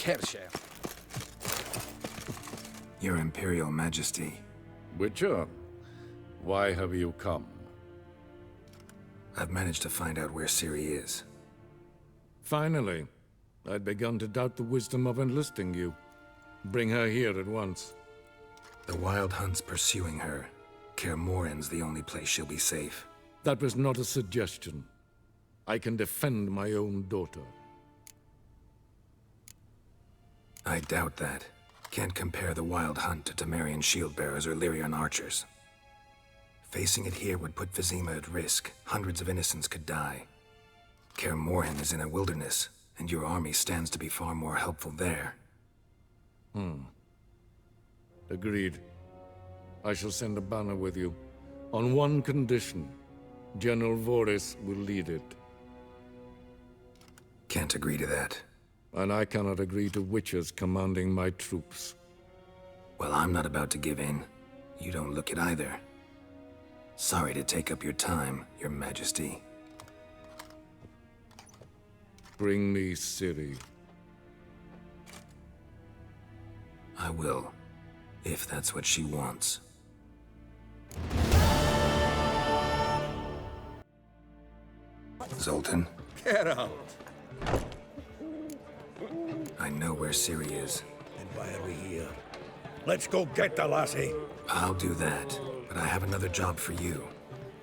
Herrscher. Your Imperial Majesty. Witcher, why have you come? I've managed to find out where Ciri is. Finally. I'd begun to doubt the wisdom of enlisting you. Bring her here at once. The Wild Hunt's pursuing her. Kaer Morhen's the only place she'll be safe. That was not a suggestion. I can defend my own daughter. I doubt that. Can't compare the Wild Hunt to Temerian shield-bearers or Lyrian archers. Facing it here would put Vizima at risk. Hundreds of innocents could die. Kaer Morhen is in a wilderness, and your army stands to be far more helpful there. Agreed. I shall send a banner with you. On one condition. General Voris will lead it. Can't agree to that. And I cannot agree to witches commanding my troops. Well, I'm not about to give in. You don't look it either. Sorry to take up your time, Your Majesty. Bring me Ciri. I will, if that's what she wants. Zoltan? Get out! I know where Ciri is. And why are we here? Let's go get the lassie. I'll do that, but I have another job for you.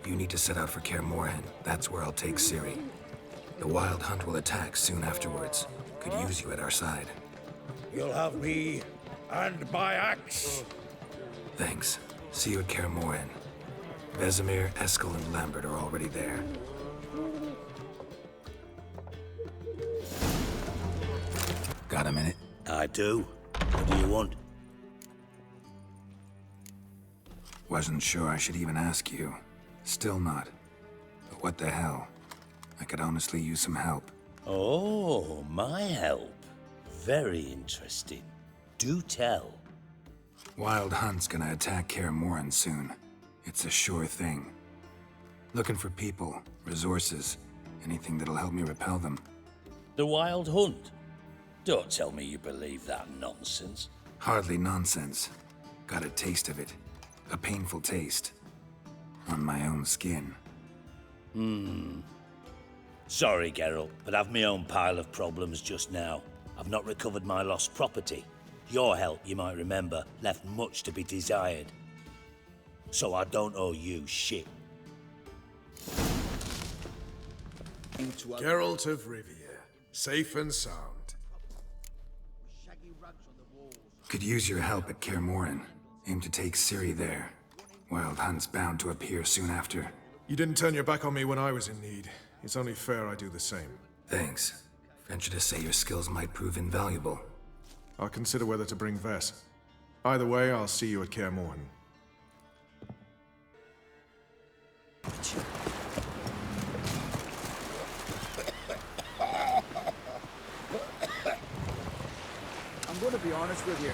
You need to set out for Kaer Morhen. That's where I'll take Ciri. The Wild Hunt will attack soon afterwards. Could use you at our side. You'll have me and my axe. Thanks. See you at Kaer Morhen. Vesemir, Eskel, and Lambert are already there. Got a minute? I do. What do you want? Wasn't sure I should even ask you. Still not. But what the hell? I could honestly use some help. Oh, my help. Very interesting. Do tell. Wild Hunt's gonna attack Kaer Morhen soon. It's a sure thing. Looking for people, resources, anything that'll help me repel them. The Wild Hunt? Don't tell me you believe that nonsense. Hardly nonsense. Got a taste of it. A painful taste. On my own skin. Sorry, Geralt, but I've my own pile of problems just now. I've not recovered my lost property. Your help, you might remember, left much to be desired. So I don't owe you shit. Geralt of Rivia, safe and sound. Could use your help at Kaer Morhen. Aim to take Ciri there. Wild Hunt's bound to appear soon after. You didn't turn your back on me when I was in need. It's only fair I do the same. Thanks. Venture to say your skills might prove invaluable. I'll consider whether to bring Vess. Either way, I'll see you at Kaer Morhen. I'm going to be honest with you.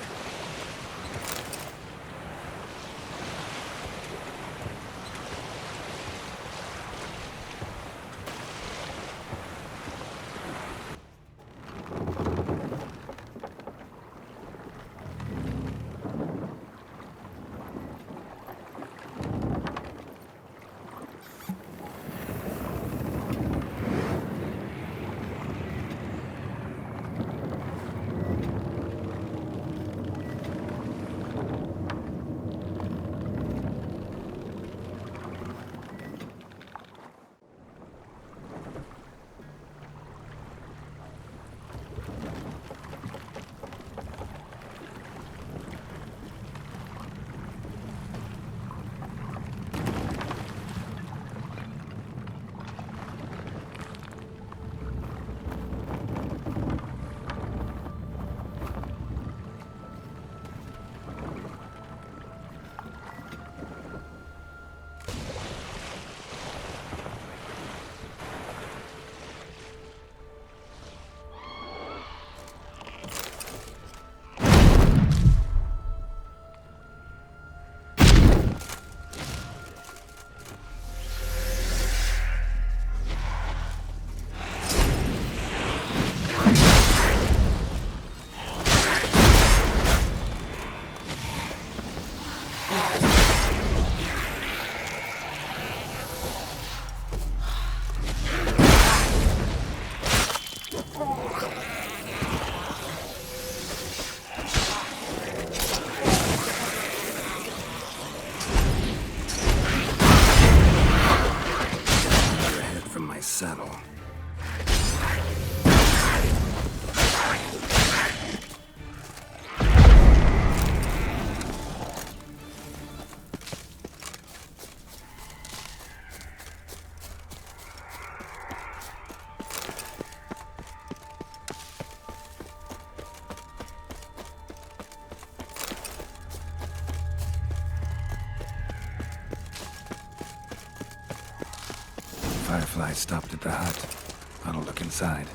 Firefly stopped at the hut. I'll look inside.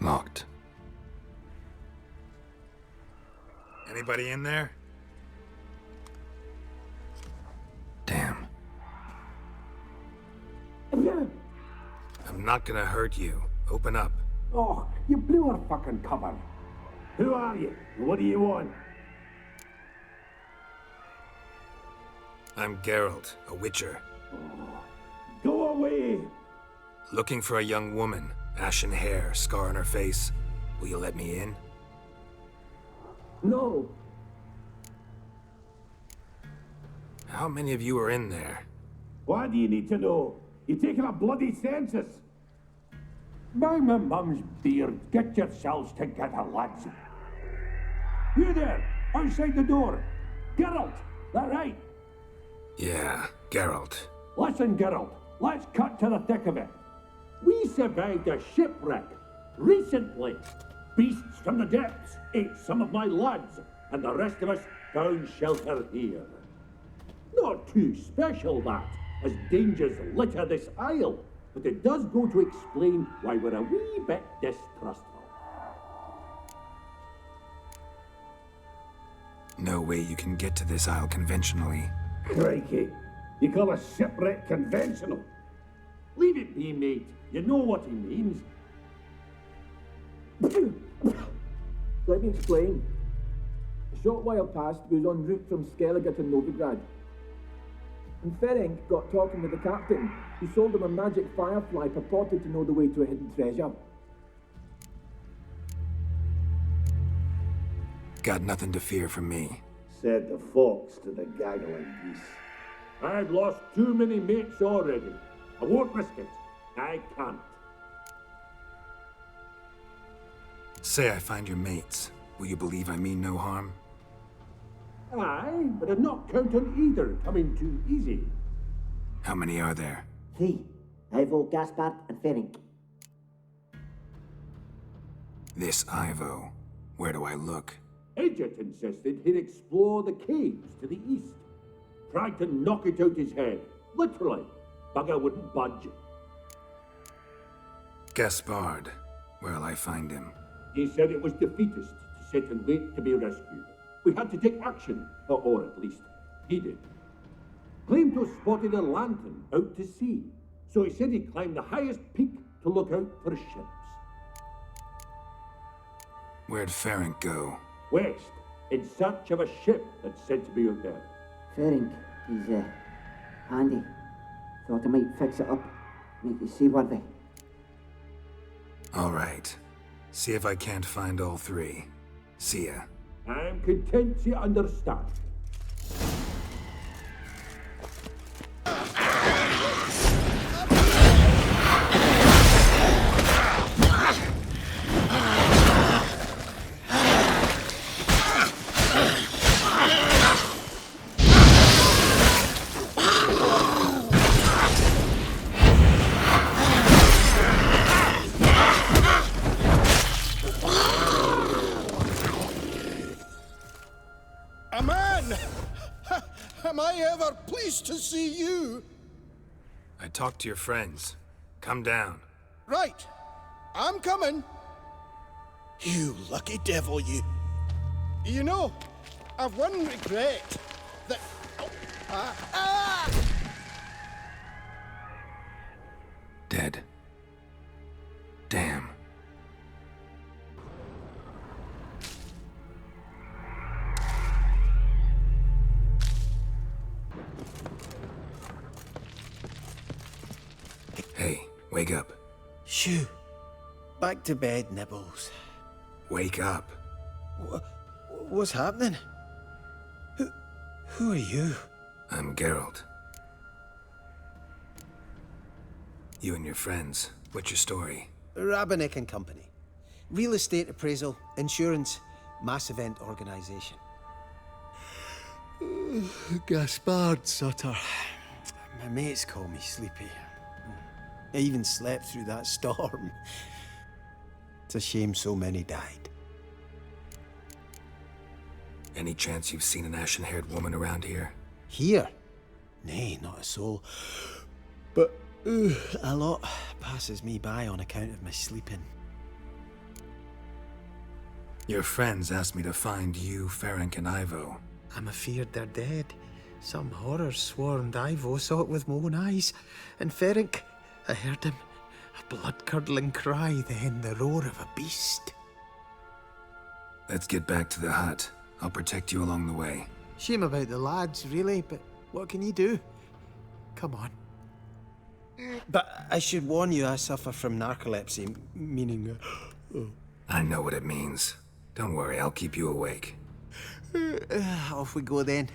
Locked. Anybody in there? Damn. I'm not gonna hurt you. Open up. Oh, you blew our fucking cover. Who are you? What do you want? I'm Geralt, a witcher. Go away! Looking for a young woman. Ashen hair, scar on her face. Will you let me in? No. How many of you are in there? Why do you need to know? You're taking a bloody census. By my mum's beard, get yourselves together, lads. You there, outside the door. Geralt, that right? Yeah, Geralt. Listen, Geralt, let's cut to the thick of it. We survived a shipwreck recently. Beasts from the depths ate some of my lads, and the rest of us found shelter here. Not too special, that, as dangers litter this isle, but it does go to explain why we're a wee bit distrustful. No way you can get to this isle conventionally. Crikey, you call a shipwreck conventional? Leave it be, mate. You know what he means. Let me explain. A short while past, we was en route from Skellige to Novigrad. And Ferenc got talking with the captain, who sold him a magic firefly purported to know the way to a hidden treasure. Got nothing to fear from me. Said the fox to the gaggling geese. I've lost too many mates already. I won't risk it. I can't. Say I find your mates. Will you believe I mean no harm? Aye, but I'd not count on either coming too easy. How many are there? 3. Ivo, Gaspard, and Ferenc. This Ivo. Where do I look? Edget insisted he'd explore the caves to the east. Tried to knock it out his head. Literally. Bugger wouldn't budge. Gaspard. Where'll I find him? He said it was defeatist to sit and wait to be rescued. We had to take action, or at least, he did. Claimed to have spotted a lantern out to sea, so he said he climbed the highest peak to look out for ships. Where'd Ferenc go? West, in search of a ship that's said to be out there. Ferenc, he's handy. Thought I might fix it up, make it seaworthy. All right. See if I can't find all 3. See ya. I'm content to understand. A man! Am I ever pleased to see you? I talked to your friends. Come down. Right. I'm coming. You lucky devil, you. You know, I've one regret. That... Dead. Damn. Hey, wake up. Shoo. Back to bed, Nibbles. Wake up. What's happening? Who are you? I'm Geralt. You and your friends. What's your story? Rabenik and Company. Real estate appraisal, insurance, mass event organization. Gaspard Sutter. My mates call me Sleepy. I even slept through that storm. It's a shame so many died. Any chance you've seen an ashen-haired woman around here? Here? Nay, not a soul. but a lot passes me by on account of my sleeping. Your friends asked me to find you, Ferenc, and Ivo. I'm afeard they're dead. Some horror swarmed Ivo, saw it with my own eyes. And Ferenc, I heard him. A blood-curdling cry, then the roar of a beast. Let's get back to the hut. I'll protect you along the way. Shame about the lads, really, but what can you do? Come on. But I should warn you, I suffer from narcolepsy, meaning... I know what it means. Don't worry, I'll keep you awake. Off we go then.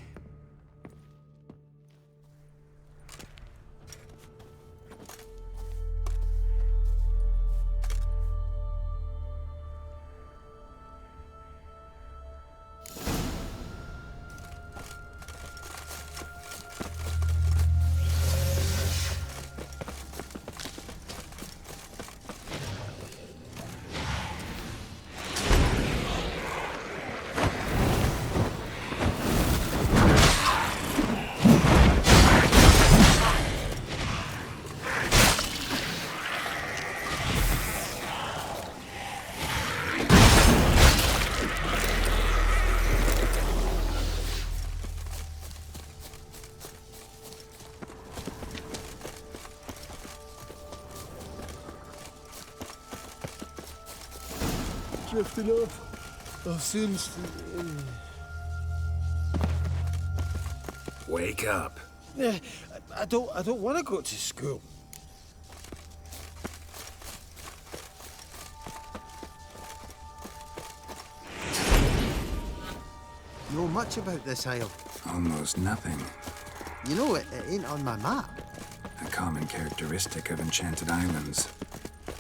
Drifting off. I'll soon Wake up. I don't want to go to school. Know much about this isle? Almost nothing. You know, it ain't on my map. A common characteristic of enchanted islands.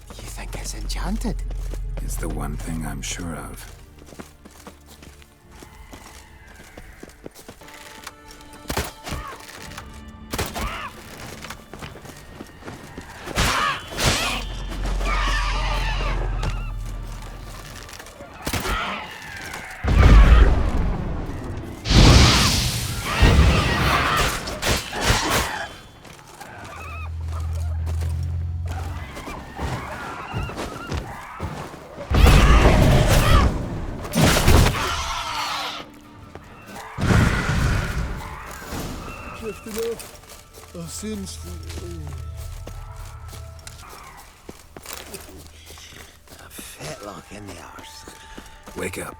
You think it's enchanted? It's the one thing I'm sure of. Drifting off. I'll soon a fetlock in the arse. Wake up.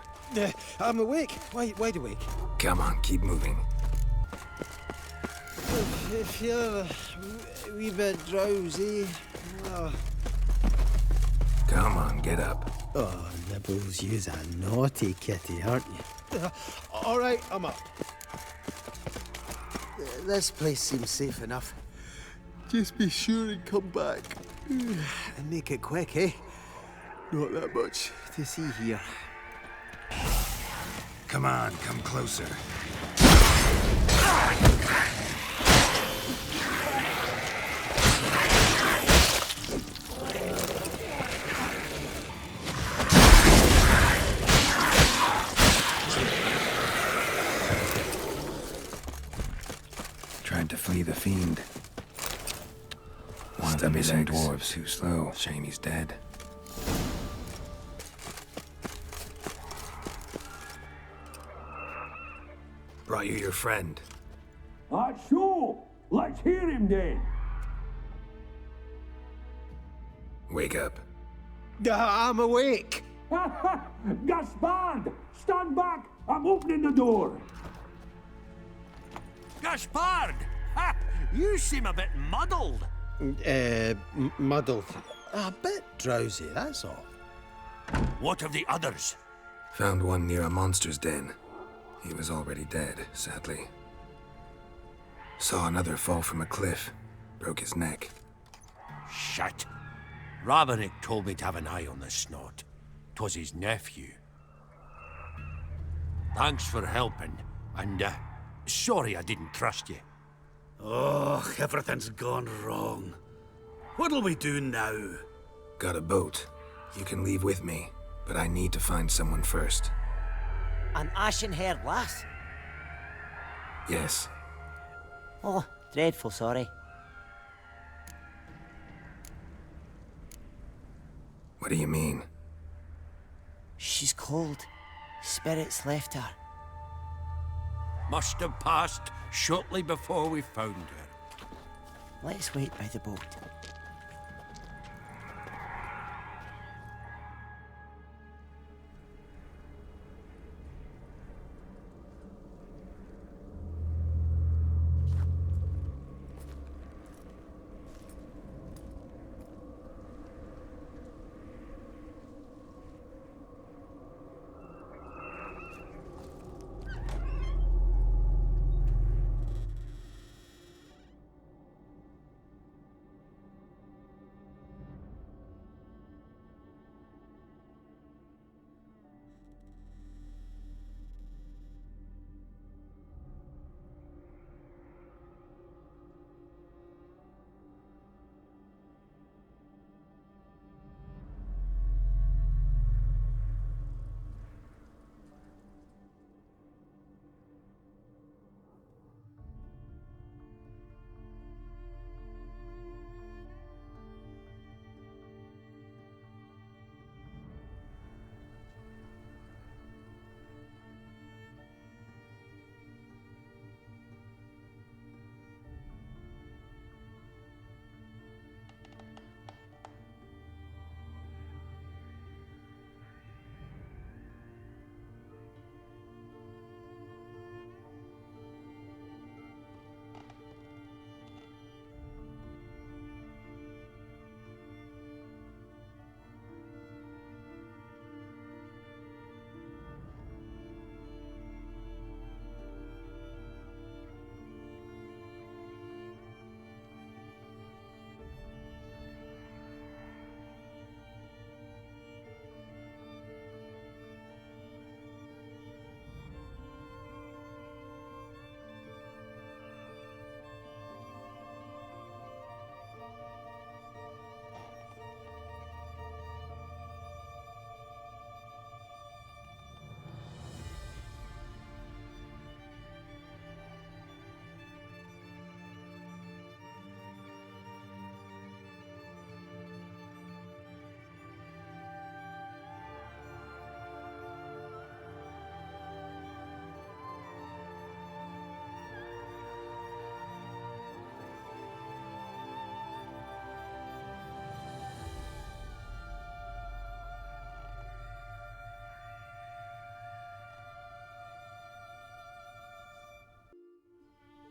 I'm awake. Wide awake. Come on, keep moving. If you're a wee bit drowsy... Oh. Come on, get up. Oh, Nibbles, you's a naughty kitty, aren't you? All right, I'm up. This place seems safe enough. Just be sure and come back. And make it quick, eh? Not that much to see here. Come on, come closer. Tried to flee the fiend. One of the missing dwarves too slow. Shame he's dead. Brought you your friend. That's so. Let's hear him then. Wake up. I'm awake. Gaspard! Stand back! I'm opening the door. Gaspard! Ha! You seem a bit muddled. Muddled. A bit drowsy, that's all. What of the others? Found one near a monster's den. He was already dead, sadly. Saw another fall from a cliff. Broke his neck. Shit. Raverick told me to have an eye on the snot. 'Twas his nephew. Thanks for helping, and sorry I didn't trust you. Oh, everything's gone wrong. What'll we do now? Got a boat. You can leave with me, but I need to find someone first. An ashen-haired lass? Yes. Oh, dreadful sorry. What do you mean? She's cold. Spirits left her. Must have passed shortly before we found her. Let's wait by the boat.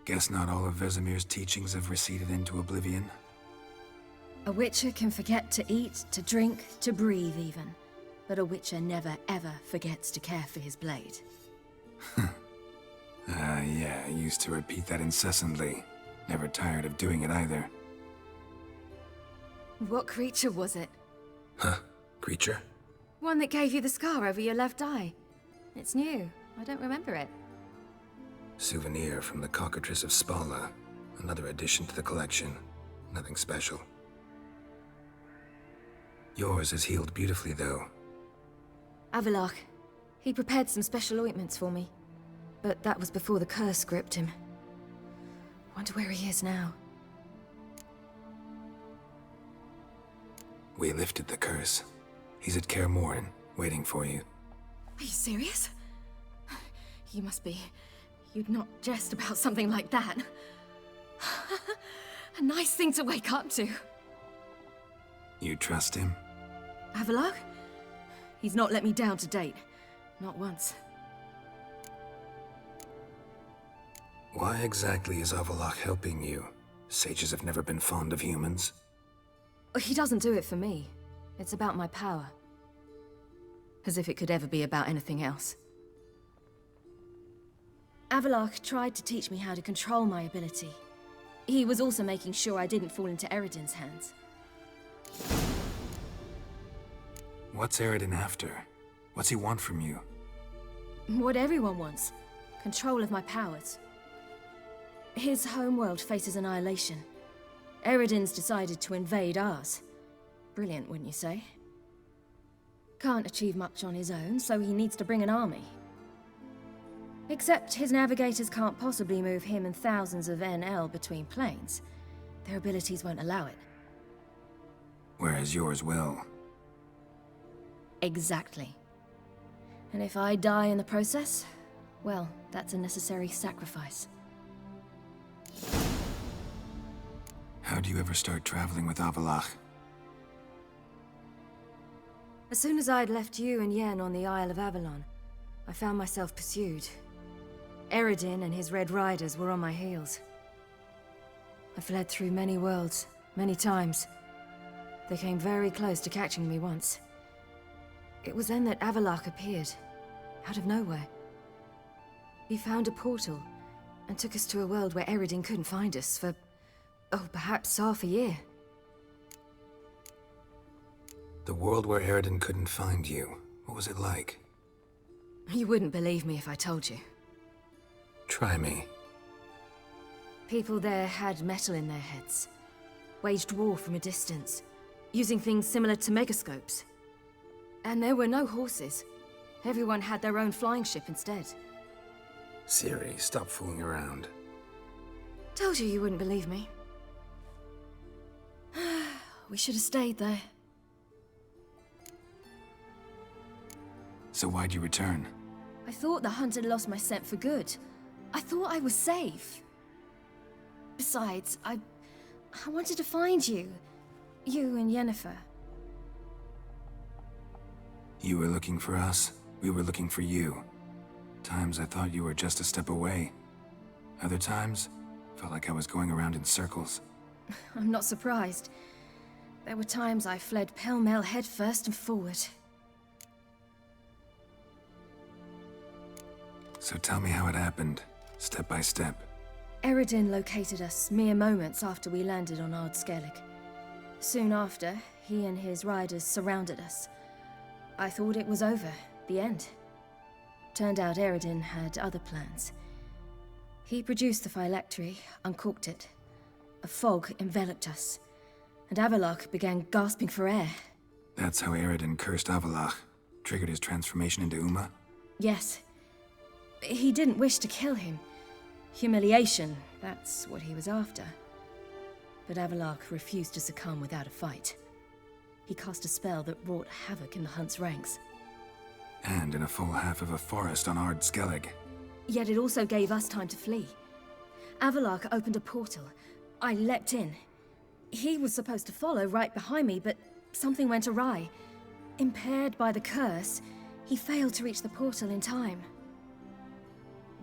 Guess not all of Vesemir's teachings have receded into oblivion. A witcher can forget to eat, to drink, to breathe even. But a witcher never ever forgets to care for his blade. Yeah, I used to repeat that incessantly. Never tired of doing it either. What creature was it? Huh? Creature? One that gave you the scar over your left eye. It's new. I don't remember it. Souvenir from the Cockatrice of Spala. Another addition to the collection. Nothing special. Yours is healed beautifully, though. Avalach. He prepared some special ointments for me. But that was before the curse gripped him. Wonder where he is now. We lifted the curse. He's at Kaer Morhen, waiting for you. Are you serious? You must be. You'd not jest about something like that. A nice thing to wake up to. You trust him? Avalach? He's not let me down to date. Not once. Why exactly is Avalach helping you? Sages have never been fond of humans. He doesn't do it for me. It's about my power. As if it could ever be about anything else. Avalach tried to teach me how to control my ability. He was also making sure I didn't fall into Eredin's hands. What's Eredin after? What's he want from you? What everyone wants. Control of my powers. His homeworld faces annihilation. Eredin's decided to invade ours. Brilliant, wouldn't you say? Can't achieve much on his own, so he needs to bring an army. Except his navigators can't possibly move him and thousands of NL between planes. Their abilities won't allow it. Whereas yours will. Exactly. And if I die in the process, well, that's a necessary sacrifice. How do you ever start traveling with Avalach? As soon as I'd left you and Yen on the Isle of Avalon, I found myself pursued. Eredin and his Red Riders were on my heels. I fled through many worlds, many times. They came very close to catching me once. It was then that Avalach appeared, out of nowhere. He found a portal, and took us to a world where Eredin couldn't find us for, oh, perhaps half a year. The world where Eredin couldn't find you, what was it like? You wouldn't believe me if I told you. Try me. People there had metal in their heads, waged war from a distance, using things similar to megascopes. And there were no horses. Everyone had their own flying ship instead. Ciri, stop fooling around. Told you you wouldn't believe me. We should have stayed there. So why'd you return? I thought the hunt had lost my scent for good. I thought I was safe. Besides, I wanted to find you. You and Yennefer. You were looking for us, we were looking for you. Times I thought you were just a step away. Other times, felt like I was going around in circles. I'm not surprised. There were times I fled pell-mell headfirst and forward. So tell me how it happened, step by step. Eredin located us mere moments after we landed on Ard Skellig. Soon after, he and his riders surrounded us. I thought it was over, the end. Turned out Eredin had other plans. He produced the phylactery, uncorked it. A fog enveloped us, and Avalach began gasping for air. That's how Eredin cursed Avalach, triggered his transformation into Uma? Yes. He didn't wish to kill him. Humiliation, that's what he was after. But Avalach refused to succumb without a fight. He cast a spell that wrought havoc in the hunt's ranks. And in a full half of a forest on Ard Skellig. Yet it also gave us time to flee. Avalach opened a portal. I leapt in. He was supposed to follow right behind me, but something went awry. Impaired by the curse, he failed to reach the portal in time.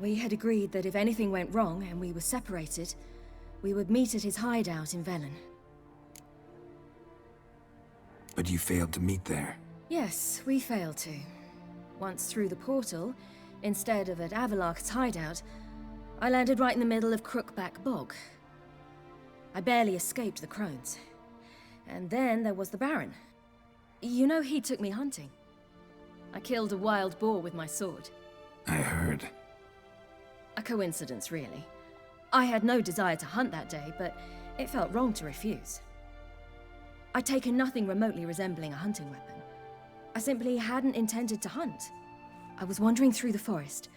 We had agreed that if anything went wrong and we were separated, we would meet at his hideout in Velen. But you failed to meet there. Yes, we failed to. Once through the portal, instead of at Avalach's hideout, I landed right in the middle of Crookback Bog. I barely escaped the crones. And then there was the Baron. You know, he took me hunting. I killed a wild boar with my sword. I heard. A coincidence, really. I had no desire to hunt that day, but it felt wrong to refuse. I'd taken nothing remotely resembling a hunting weapon. I simply hadn't intended to hunt. I was wandering through the forest,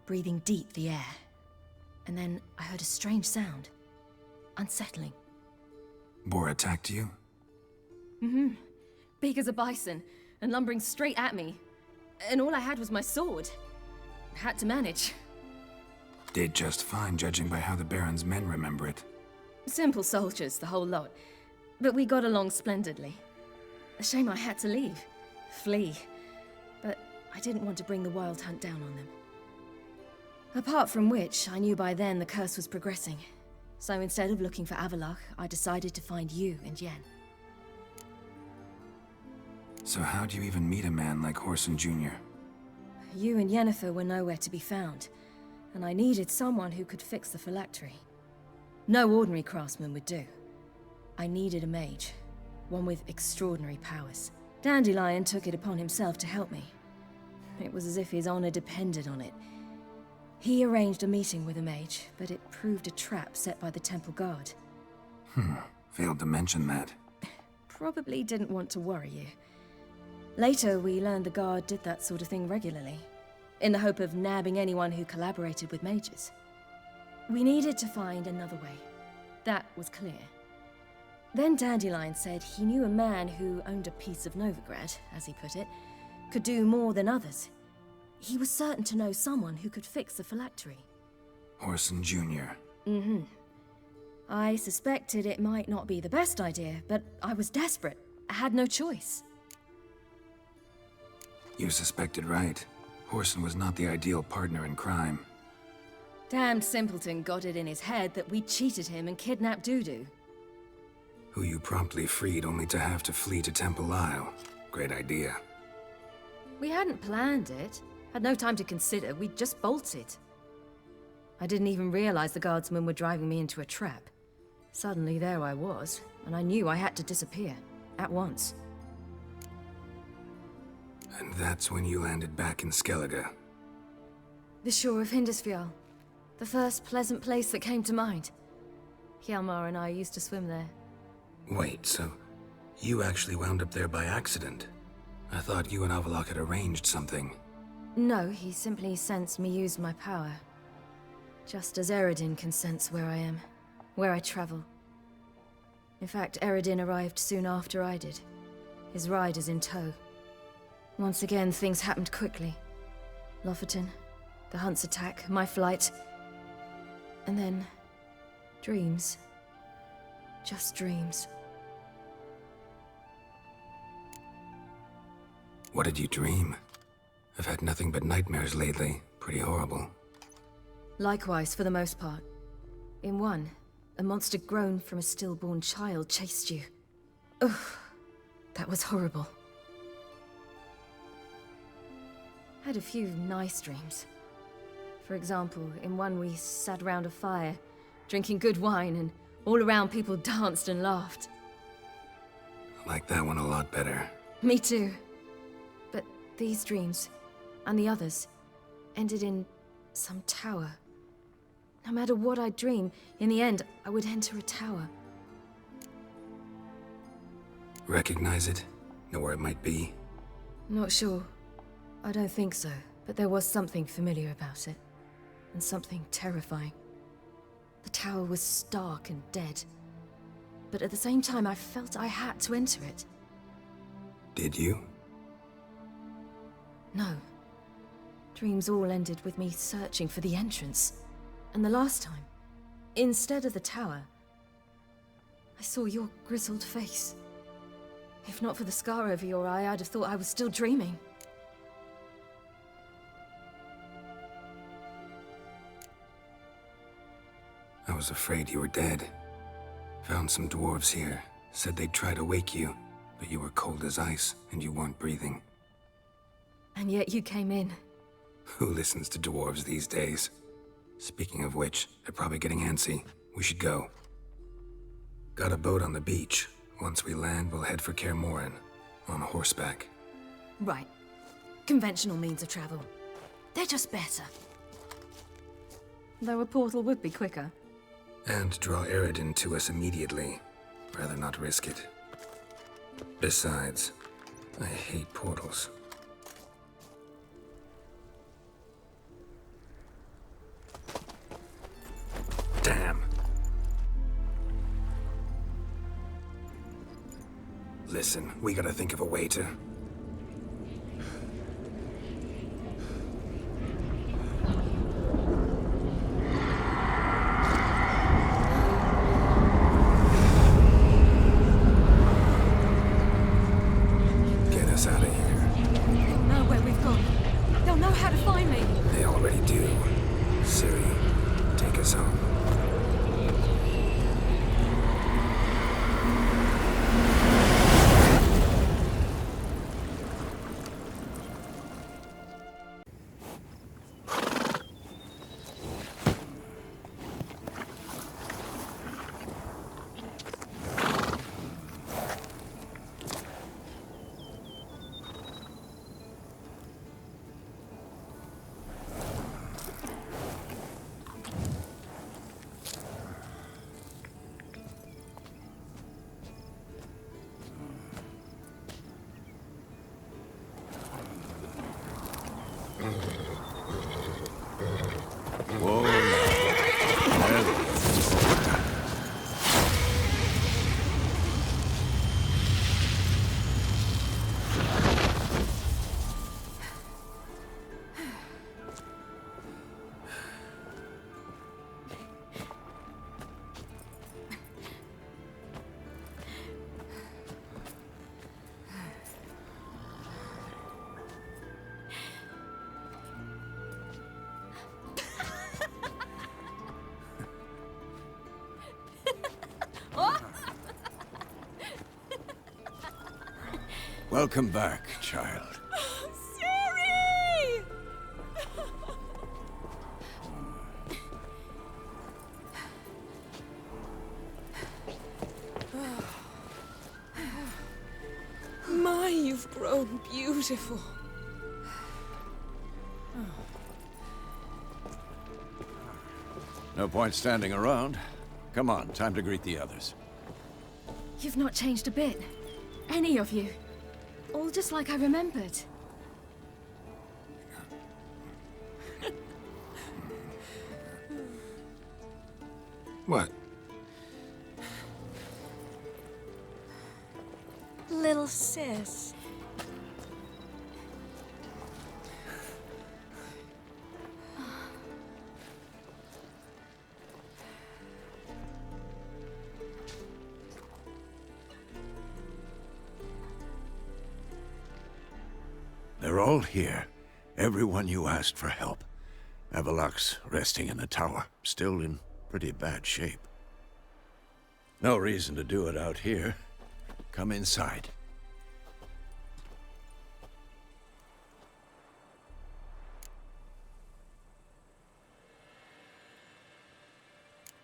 breathing deep the air. And then I heard a strange sound. Unsettling. Boar attacked you? Mm-hmm. Big as a bison, and lumbering straight at me. And all I had was my sword. Had to manage. Did just fine, judging by how the Baron's men remember it. Simple soldiers, the whole lot. But we got along splendidly. A shame I had to leave. Flee. But I didn't want to bring the Wild Hunt down on them. Apart from which, I knew by then the curse was progressing. So instead of looking for Avalach, I decided to find you and Yen. So how'd you even meet a man like Whoreson Jr.? You and Yennefer were nowhere to be found, and I needed someone who could fix the phylactery. No ordinary craftsman would do. I needed a mage, one with extraordinary powers. Dandelion took it upon himself to help me. It was as if his honor depended on it. He arranged a meeting with a mage, but it proved a trap set by the temple guard. Failed to mention that. Probably didn't want to worry you. Later, we learned the guard did that sort of thing regularly, in the hope of nabbing anyone who collaborated with mages. We needed to find another way. That was clear. Then Dandelion said he knew a man who owned a piece of Novigrad, as he put it, could do more than others. He was certain to know someone who could fix the phylactery. Orson Jr. Mm-hmm. I suspected it might not be the best idea, but I was desperate. I had no choice. You suspected right. Orson was not the ideal partner in crime. Damned simpleton got it in his head that we cheated him and kidnapped Dudu. Who you promptly freed only to have to flee to Temple Isle. Great idea. We hadn't planned it. Had no time to consider. We just bolted. I didn't even realize the guardsmen were driving me into a trap. Suddenly there I was, and I knew I had to disappear. At once. And that's when you landed back in Skellige. The shore of Hindisfjall. The first pleasant place that came to mind. Hjalmar and I used to swim there. Wait, so you actually wound up there by accident? I thought you and Avalok had arranged something. No, he simply sensed me use my power. Just as Eredin can sense where I am, where I travel. In fact, Eredin arrived soon after I did. His riders in tow. Once again, things happened quickly. Lofoten, the Hunt's attack, my flight. And then... dreams. Just dreams. What did you dream? I've had nothing but nightmares lately. Pretty horrible. Likewise, for the most part. In one, a monster grown from a stillborn child chased you. Ugh, that was horrible. Had a few nice dreams. For example, in one we sat around a fire, drinking good wine, and all around people danced and laughed. I like that one a lot better. Me too. But these dreams, and the others, ended in some tower. No matter what I dream, in the end, I would enter a tower. Recognize it? Know where it might be? Not sure. I don't think so, but there was something familiar about it. And something terrifying. The tower was stark and dead. But at the same time, I felt I had to enter it. Did you? No. Dreams all ended with me searching for the entrance. And the last time, instead of the tower, I saw your grizzled face. If not for the scar over your eye, I'd have thought I was still dreaming. I was afraid you were dead. Found some dwarves here. Said they'd try to wake you, but you were cold as ice and you weren't breathing. And yet you came in. Who listens to dwarves these days? Speaking of which, they're probably getting antsy. We should go. Got a boat on the beach. Once we land, we'll head for Kaer Morhen. On horseback. Right. Conventional means of travel. They're just better. Though a portal would be quicker. And draw Eredin to us immediately. Rather not risk it. Besides, I hate portals. Damn. Listen, we gotta think of a way to... get us out of here. They'll know where we've gone. They'll know how to find me. They already do. Ciri, take us home. Welcome back, child. Siri! My, you've grown beautiful. No point standing around. Come on, time to greet the others. You've not changed a bit. Any of you. All just like I remembered. What? Little sis. They're all here. Everyone you asked for help. Avalok's resting in the tower, still in pretty bad shape. No reason to do it out here. Come inside.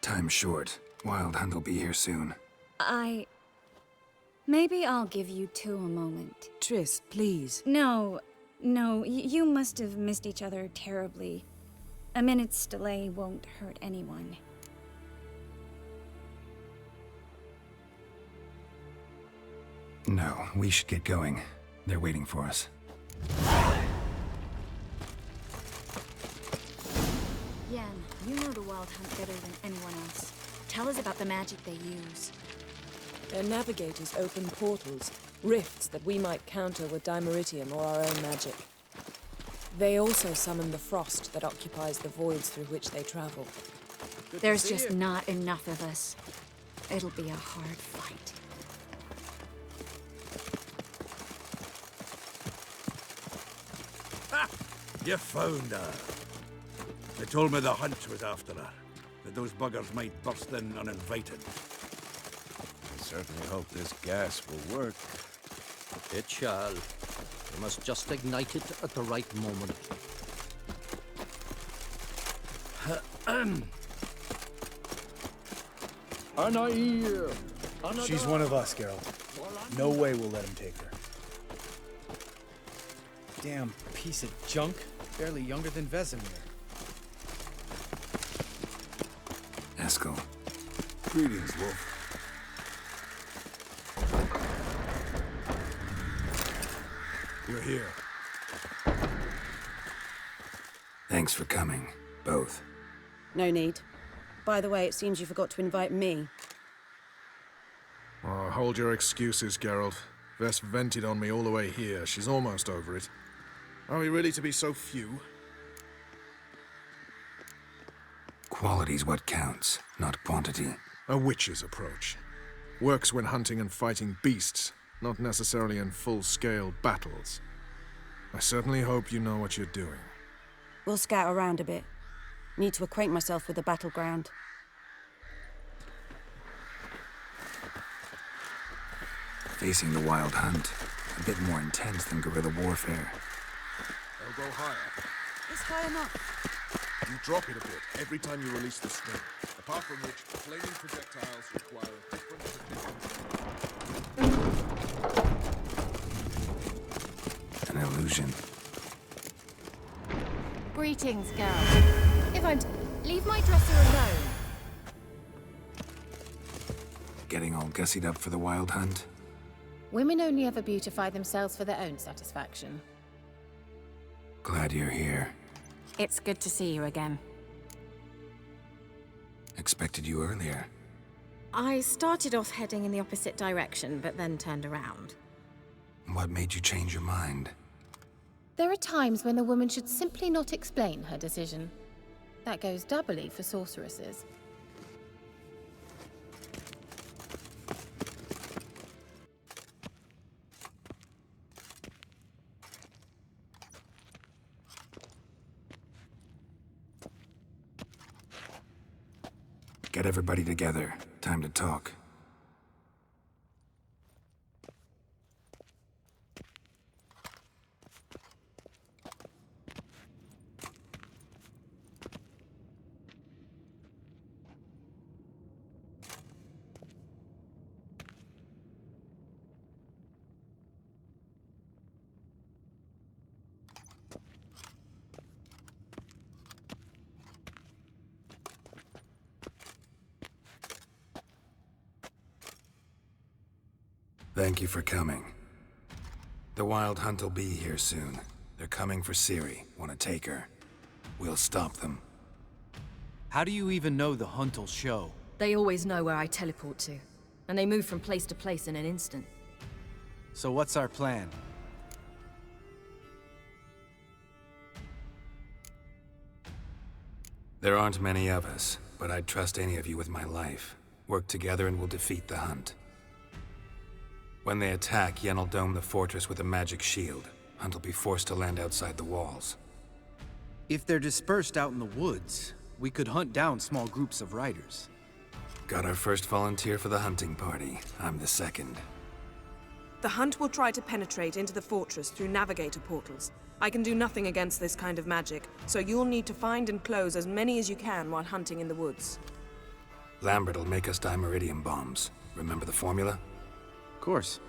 Time's short. Wild Hunt will be here soon. Maybe I'll give you two a moment. Triss, please. No, you must have missed each other terribly. A minute's delay won't hurt anyone. No, we should get going. They're waiting for us. Yen, you know the Wild Hunt better than anyone else. Tell us about the magic they use. Their navigators open portals, rifts that we might counter with dimeritium or our own magic. They also summon the frost that occupies the voids through which they travel. There's just not enough of us. It'll be a hard fight. You found her. They told me the hunt was after her, that those buggers might burst in uninvited. I certainly hope this gas will work. It shall. We must just ignite it at the right moment. She's one of us, Geralt. No way we'll let him take her. Damn piece of junk. Barely younger than Vesemir. Eskel. Greetings, Wolf. You're here. Thanks for coming, both. No need. By the way, it seems you forgot to invite me. Oh, hold your excuses, Geralt. Vess vented on me all the way here. She's almost over it. Are we really to be so few? Quality's what counts, not quantity. A witch's approach. Works when hunting and fighting beasts, not necessarily in full-scale battles. I certainly hope you know what you're doing. We'll scout around a bit. Need to acquaint myself with the battleground. Facing the Wild Hunt, a bit more intense than guerrilla warfare. They'll go higher. It's high enough. You drop it a bit every time you release the string, apart from which flaming projectiles require a different An illusion. Greetings, girl. If I'm... Leave my dresser alone. Getting all gussied up for the Wild Hunt? Women only ever beautify themselves for their own satisfaction. Glad you're here. It's good to see you again. Expected you earlier. I started off heading in the opposite direction, but then turned around. What made you change your mind? There are times when a woman should simply not explain her decision. That goes doubly for sorceresses. Get everybody together. Time to talk. Thank you for coming. The Wild Hunt will be here soon. They're coming for Ciri. Want to take her? We'll stop them. How do you even know the hunt will show? They always know where I teleport to, and they move from place to place in an instant. So what's our plan? There aren't many of us, but I'd trust any of you with my life. Work together and we'll defeat the Hunt. When they attack, Yen will dome the fortress with a magic shield. Hunt will be forced to land outside the walls. If they're dispersed out in the woods, we could hunt down small groups of riders. Got our first volunteer for the hunting party. I'm the second. The Hunt will try to penetrate into the fortress through navigator portals. I can do nothing against this kind of magic, so you'll need to find and close as many as you can while hunting in the woods. Lambert will make us dimeridium bombs. Remember the formula? Of course.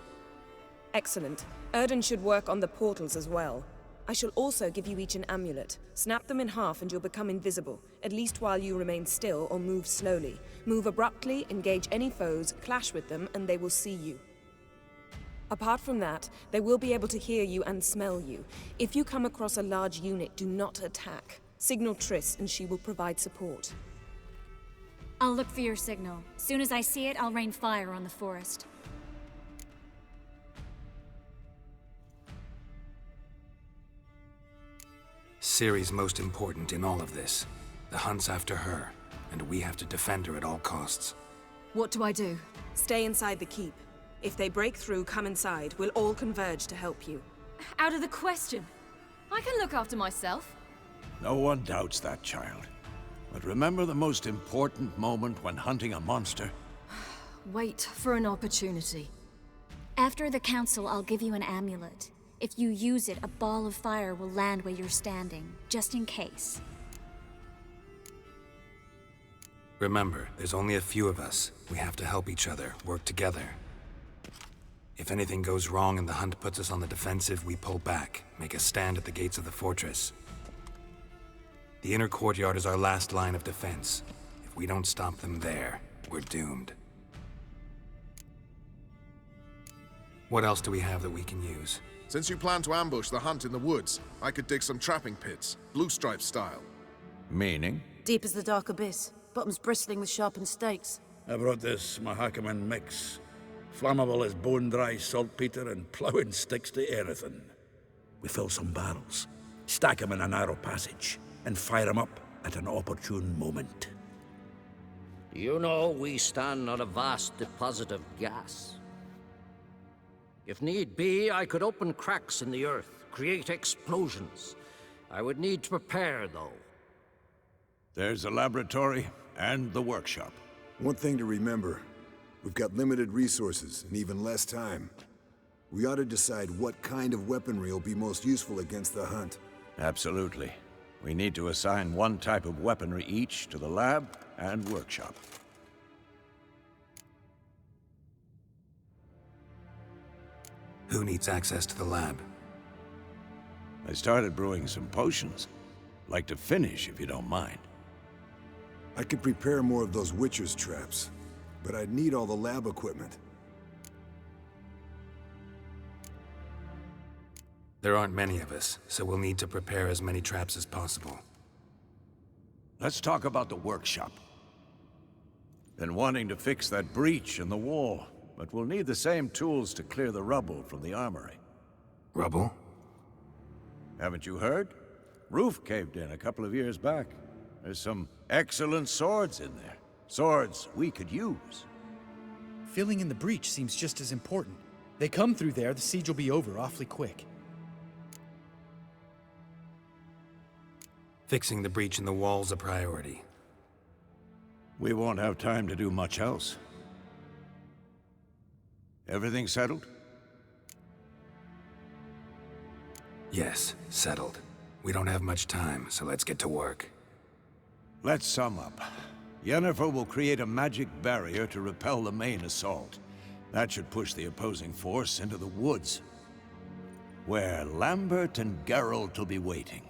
Excellent. Erden should work on the portals as well. I shall also give you each an amulet. Snap them in half and you'll become invisible, at least while you remain still or move slowly. Move abruptly, engage any foes, clash with them, and they will see you. Apart from that, they will be able to hear you and smell you. If you come across a large unit, do not attack. Signal Triss and she will provide support. I'll look for your signal. Soon as I see it, I'll rain fire on the forest. Ciri's most important in all of this. The Hunt's after her, and we have to defend her at all costs. What do I do? Stay inside the keep. If they break through, come inside. We'll all converge to help you. Out of the question. I can look after myself. No one doubts that, child. But remember the most important moment when hunting a monster? Wait for an opportunity. After the council, I'll give you an amulet. If you use it, a ball of fire will land where you're standing, just in case. Remember, there's only a few of us. We have to help each other, work together. If anything goes wrong and the Hunt puts us on the defensive, we pull back, make a stand at the gates of the fortress. The inner courtyard is our last line of defense. If we don't stop them there, we're doomed. What else do we have that we can use? Since you plan to ambush the Hunt in the woods, I could dig some trapping pits, blue stripe style. Meaning? Deep as the dark abyss, bottoms bristling with sharpened stakes. I brought this Mahakaman mix. Flammable as bone-dry saltpeter and ploughing sticks to anything. We fill some barrels, stack them in a narrow passage, and fire them up at an opportune moment. You know, we stand on a vast deposit of gas. If need be, I could open cracks in the earth, create explosions. I would need to prepare, though. There's the laboratory and the workshop. One thing to remember. We've got limited resources and even less time. We ought to decide what kind of weaponry will be most useful against the Hunt. Absolutely. We need to assign one type of weaponry each to the lab and workshop. Who needs access to the lab? I started brewing some potions. Like to finish, if you don't mind. I could prepare more of those Witcher's traps, but I'd need all the lab equipment. There aren't many of us, so we'll need to prepare as many traps as possible. Let's talk about the workshop. Been wanting to fix that breach in the wall, but we'll need the same tools to clear the rubble from the armory. Rubble? Haven't you heard? Roof caved in a couple of years back. There's some excellent swords in there. Swords we could use. Filling in the breach seems just as important. They come through there, the siege will be over awfully quick. Fixing the breach in the wall's a priority. We won't have time to do much else. Everything settled? Yes, settled. We don't have much time, so let's get to work. Let's sum up. Yennefer will create a magic barrier to repel the main assault. That should push the opposing force into the woods, where Lambert and Geralt will be waiting.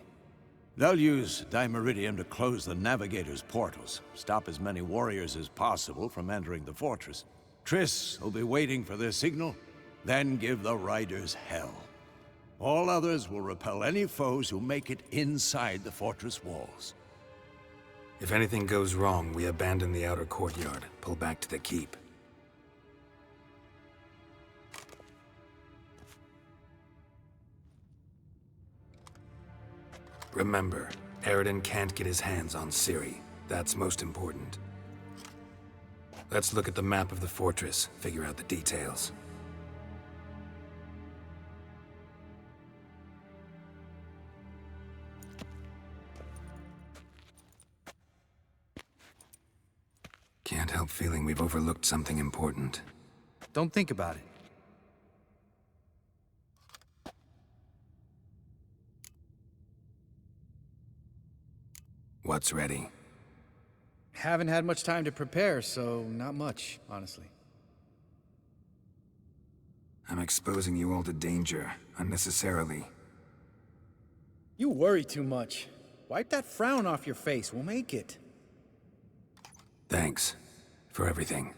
They'll use dimeridium to close the Navigator's portals, stop as many warriors as possible from entering the fortress. Triss will be waiting for their signal, Then give the riders hell. All others will repel any foes who make it inside the fortress walls. If anything goes wrong, we abandon the outer courtyard, pull back to the keep. Remember, Aridin can't get his hands on Ciri. That's most important. Let's look at the map of the fortress, figure out the details. Can't help feeling we've overlooked something important. Don't think about it. What's ready? Haven't had much time to prepare, so not much, honestly. I'm exposing you all to danger, unnecessarily. You worry too much. Wipe that frown off your face, we'll make it. Thanks for everything.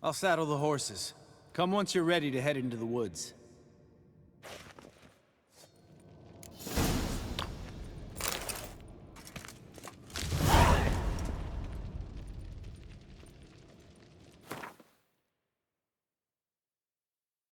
I'll saddle the horses. Come once you're ready to head into the woods.